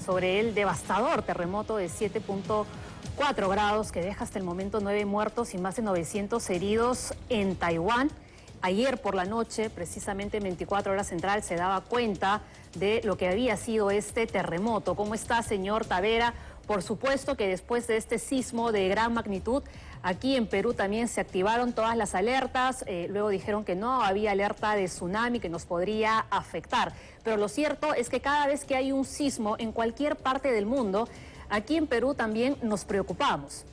sobre el devastador terremoto de 7.4 grados que deja hasta el momento 9 muertos y más de 900 heridos en Taiwán. Ayer por la noche, precisamente en 24 horas central, se daba cuenta de lo que había sido este terremoto. ¿Cómo está, señor Tavera? Por supuesto que después de este sismo de gran magnitud, aquí en Perú también se activaron todas las alertas. Luego dijeron que no había alerta de tsunami que nos podría afectar. Pero lo cierto es que cada vez que hay un sismo en cualquier parte del mundo, aquí en Perú también nos preocupamos.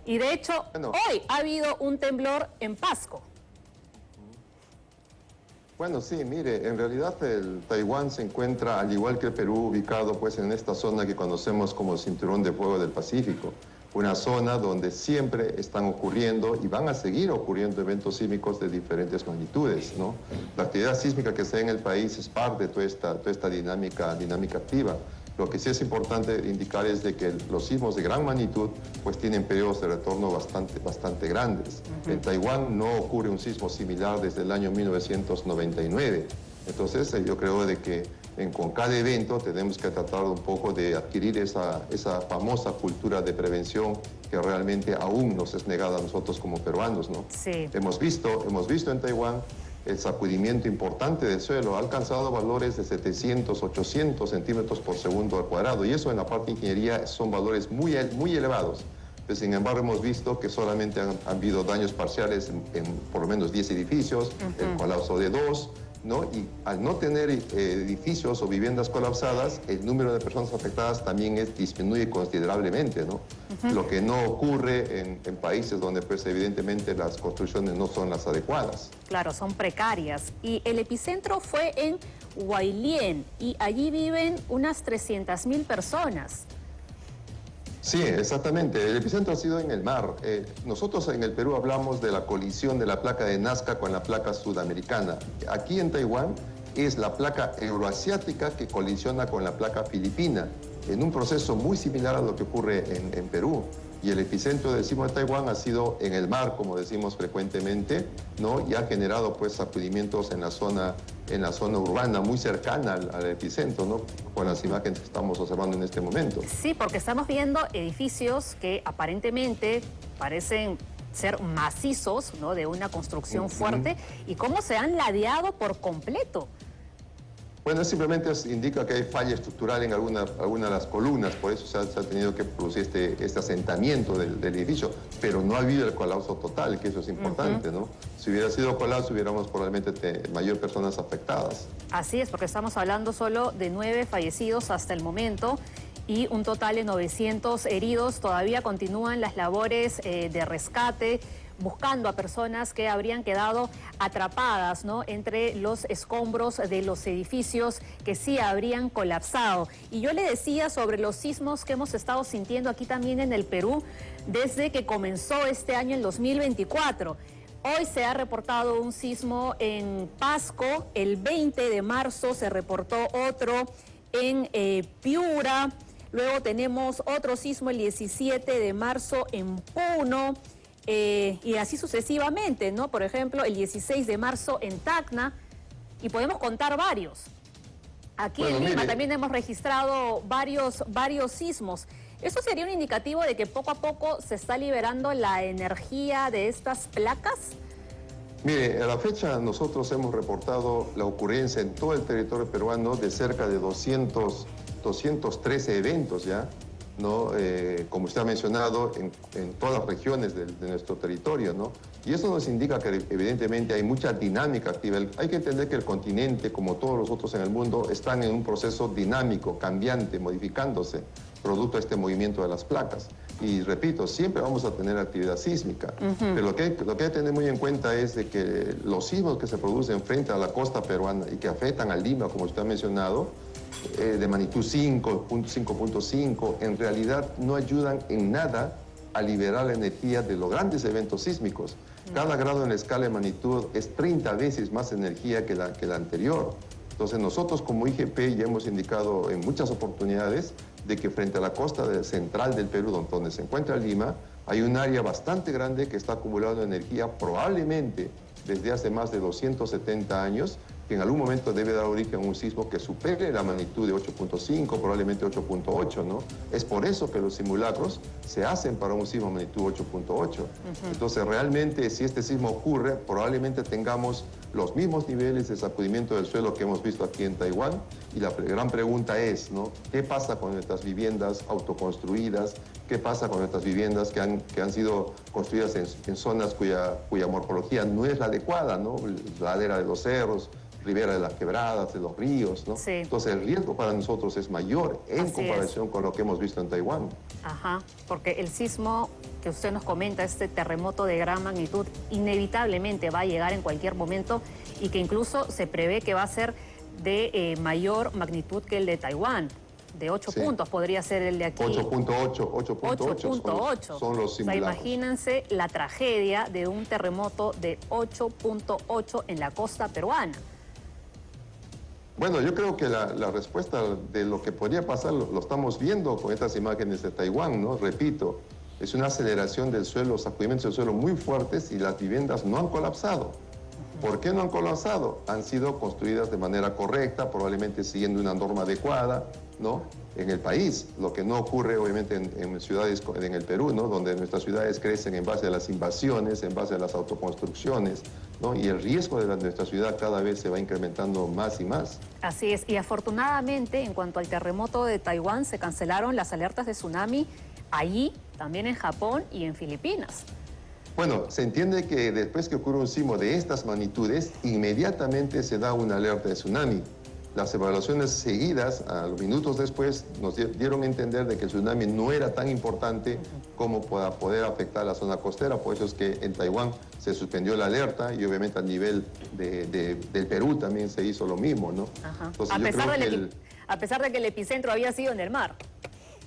Y de hecho, hoy ha habido un temblor en Pasco. Bueno, sí, mire, en realidad el Taiwán se encuentra, al igual que el Perú, ubicado pues en esta zona que conocemos como Cinturón de Fuego del Pacífico. Una zona donde siempre están ocurriendo y van a seguir ocurriendo eventos sísmicos de diferentes magnitudes, ¿no? La actividad sísmica que se da en el país es parte de toda esta dinámica activa. Lo que sí es importante indicar es de que los sismos de gran magnitud pues tienen periodos de retorno bastante grandes. En Taiwán no ocurre un sismo similar desde el año 1999. Entonces yo creo de que con cada evento tenemos que tratar un poco de adquirir esa famosa cultura de prevención que realmente aún nos es negada a nosotros como peruanos, ¿no? Sí. Hemos visto en Taiwán el sacudimiento importante del suelo, ha alcanzado valores de 700, 800 centímetros por segundo al cuadrado, y eso en la parte de ingeniería son valores muy elevados. Pero, sin embargo, hemos visto que solamente han habido daños parciales en por lo menos 10 edificios, el colapso de 2, ¿no? Y al no tener edificios o viviendas colapsadas, el número de personas afectadas también disminuye considerablemente, ¿no? Lo que no ocurre en países donde, pues, evidentemente las construcciones no son las adecuadas. Claro, son precarias. Y el epicentro fue en Huailien y allí viven unas 300.000 personas. Sí, exactamente. El epicentro ha sido en el mar. Nosotros en el Perú hablamos de la colisión de la placa de Nazca con la placa sudamericana. Aquí en Taiwán es la placa euroasiática que colisiona con la placa filipina, en un proceso muy similar a lo que ocurre en Perú. Y el epicentro del sismo de Taiwán ha sido en el mar, como decimos frecuentemente, ¿no? Y ha generado pues sacudimientos en la zona urbana muy cercana al epicentro, ¿no? Con las imágenes que estamos observando en este momento. Sí, porque estamos viendo edificios que aparentemente parecen ser macizos, ¿no? De una construcción fuerte, y cómo se han ladeado por completo. Bueno, simplemente indica que hay falla estructural en alguna de las columnas, por eso se ha tenido que producir este asentamiento del edificio, pero no ha habido el colapso total, que eso es importante, ¿no? Si hubiera sido colapso, hubiéramos probablemente mayor personas afectadas. Así es, porque estamos hablando solo de 9 fallecidos hasta el momento y un total de 900 heridos. Todavía continúan las labores de rescate, buscando a personas que habrían quedado atrapadas, ¿no?, entre los escombros de los edificios que sí habrían colapsado. Y yo le decía sobre los sismos que hemos estado sintiendo aquí también en el Perú desde que comenzó este año, el 2024. Hoy se ha reportado un sismo en Pasco, el 20 de marzo se reportó otro en Piura, luego tenemos otro sismo el 17 de marzo en Puno, y así sucesivamente, ¿no? Por ejemplo, el 16 de marzo en Tacna, y podemos contar varios. Aquí en Lima también hemos registrado varios sismos. ¿Eso sería un indicativo de que poco a poco se está liberando la energía de estas placas? Mire, a la fecha nosotros hemos reportado la ocurrencia en todo el territorio peruano de cerca de 213 eventos ya, ¿no? Como usted ha mencionado, en todas las regiones de nuestro territorio, ¿no? Y eso nos indica que evidentemente hay mucha dinámica activa. Hay que entender que el continente, como todos los otros en el mundo, están en un proceso dinámico, cambiante, modificándose, producto de este movimiento de las placas. Y repito, siempre vamos a tener actividad sísmica. Pero lo que hay que tener muy en cuenta es de que los sismos que se producen frente a la costa peruana y que afectan a Lima, como usted ha mencionado, de magnitud 5.5, en realidad no ayudan en nada a liberar la energía de los grandes eventos sísmicos. Cada grado en la escala de magnitud es 30 veces más energía que la anterior. Entonces nosotros como IGP ya hemos indicado en muchas oportunidades de que frente a la costa central del Perú, donde se encuentra Lima, hay un área bastante grande que está acumulando energía probablemente desde hace más de 270 años, que en algún momento debe dar origen a un sismo que supere la magnitud de 8.5, probablemente 8.8, ¿no? Es por eso que los simulacros se hacen para un sismo de magnitud 8.8. Entonces, realmente, si este sismo ocurre, probablemente tengamos los mismos niveles de sacudimiento del suelo que hemos visto aquí en Taiwán. Y la gran pregunta es, ¿no? ¿Qué pasa con nuestras viviendas autoconstruidas? ¿Qué pasa con nuestras viviendas que han sido construidas en zonas cuya morfología no es la adecuada, ¿no? Ladera de los cerros, ribera de las quebradas, de los ríos, ¿no? Sí. Entonces el riesgo para nosotros es mayor en comparación con lo que hemos visto en Taiwán. Ajá, porque el sismo que usted nos comenta, este terremoto de gran magnitud, inevitablemente va a llegar en cualquier momento y que incluso se prevé que va a ser de mayor magnitud que el de Taiwán. De 8 puntos podría ser el de aquí. 8.8 son los simulacros. O sea, imagínense la tragedia de un terremoto de 8.8 en la costa peruana. Bueno, yo creo que la respuesta de lo que podría pasar lo estamos viendo con estas imágenes de Taiwán, ¿no? Repito, es una aceleración del suelo, sacudimientos del suelo muy fuertes y las viviendas no han colapsado. ¿Por qué no han colapsado? Han sido construidas de manera correcta, probablemente siguiendo una norma adecuada, ¿no? En el país, lo que no ocurre obviamente en ciudades, en el Perú, ¿no? Donde nuestras ciudades crecen en base a las invasiones, en base a las autoconstrucciones, ¿no? Y el riesgo de nuestra ciudad cada vez se va incrementando más y más. Así es, y afortunadamente en cuanto al terremoto de Taiwán se cancelaron las alertas de tsunami allí, también en Japón y en Filipinas. Bueno, se entiende que después que ocurre un sismo de estas magnitudes, inmediatamente se da una alerta de tsunami. Las evaluaciones seguidas, a los minutos después, nos dieron a entender de que el tsunami no era tan importante como para poder afectar la zona costera. Por eso es que en Taiwán se suspendió la alerta y obviamente a nivel del Perú también se hizo lo mismo, ¿no? Ajá. Entonces, a pesar de que el epicentro había sido en el mar.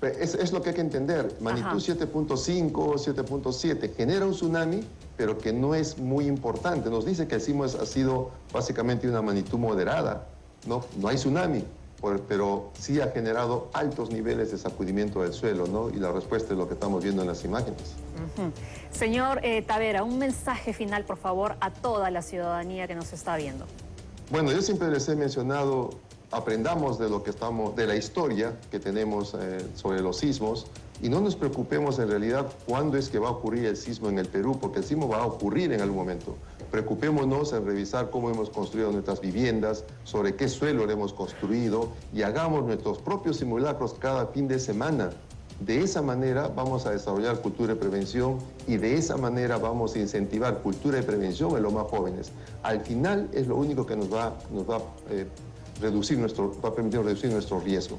Es lo que hay que entender. Magnitud 7.5, 7.7 genera un tsunami, pero que no es muy importante. Nos dice que el sismo ha sido básicamente una magnitud moderada. No hay tsunami, pero sí ha generado altos niveles de sacudimiento del suelo, ¿no? Y la respuesta es lo que estamos viendo en las imágenes. Señor Tavera, un mensaje final, por favor, a toda la ciudadanía que nos está viendo. Bueno, yo siempre les he mencionado, aprendamos de la historia que tenemos sobre los sismos y no nos preocupemos en realidad cuándo es que va a ocurrir el sismo en el Perú, porque el sismo va a ocurrir en algún momento. Preocupémonos en revisar cómo hemos construido nuestras viviendas, sobre qué suelo lo hemos construido y hagamos nuestros propios simulacros cada fin de semana. De esa manera vamos a desarrollar cultura de prevención y de esa manera vamos a incentivar cultura de prevención en los más jóvenes. Al final es lo único que nos va a permitir reducir nuestro riesgo.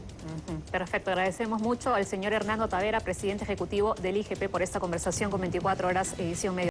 Perfecto, agradecemos mucho al señor Hernando Tavera, presidente ejecutivo del IGP, por esta conversación con 24 Horas Edición Medio.